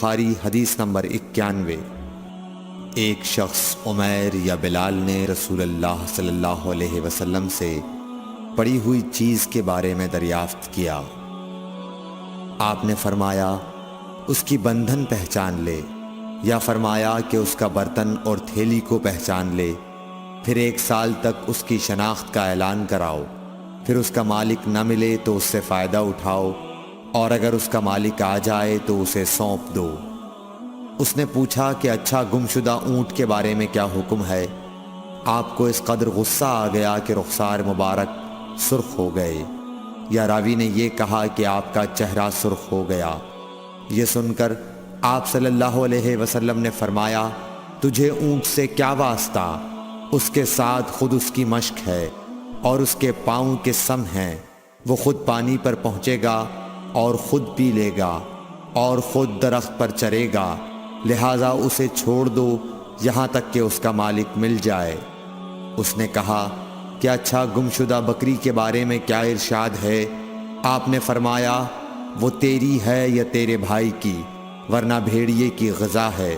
بخاری حدیث نمبر 91۔ ایک شخص عمیر یا بلال نے رسول اللہ صلی اللہ علیہ وسلم سے پڑی ہوئی چیز کے بارے میں دریافت کیا۔ آپ نے فرمایا اس کی بندھن پہچان لے، یا فرمایا کہ اس کا برتن اور تھیلی کو پہچان لے، پھر 1 سال تک اس کی شناخت کا اعلان کراؤ، پھر اس کا مالک نہ ملے تو اس سے فائدہ اٹھاؤ، اور اگر اس کا مالک آ جائے تو اسے سونپ دو۔ اس نے پوچھا کہ اچھا گمشدہ اونٹ کے بارے میں کیا حکم ہے؟ آپ کو اس قدر غصہ آ گیا کہ رخسار مبارک سرخ ہو گئے، یا راوی نے یہ کہا کہ آپ کا چہرہ سرخ ہو گیا۔ یہ سن کر آپ صلی اللہ علیہ وسلم نے فرمایا، تجھے اونٹ سے کیا واسطہ؟ اس کے ساتھ خود اس کی مشک ہے اور اس کے پاؤں کے سم ہیں، وہ خود پانی پر پہنچے گا اور خود پی لے گا اور خود درخت پر چرے گا، لہٰذا اسے چھوڑ دو یہاں تک کہ اس کا مالک مل جائے۔ اس نے کہا کہ اچھا گمشدہ بکری کے بارے میں کیا ارشاد ہے؟ آپ نے فرمایا وہ تیری ہے یا تیرے بھائی کی، ورنہ بھیڑیے کی غذا ہے۔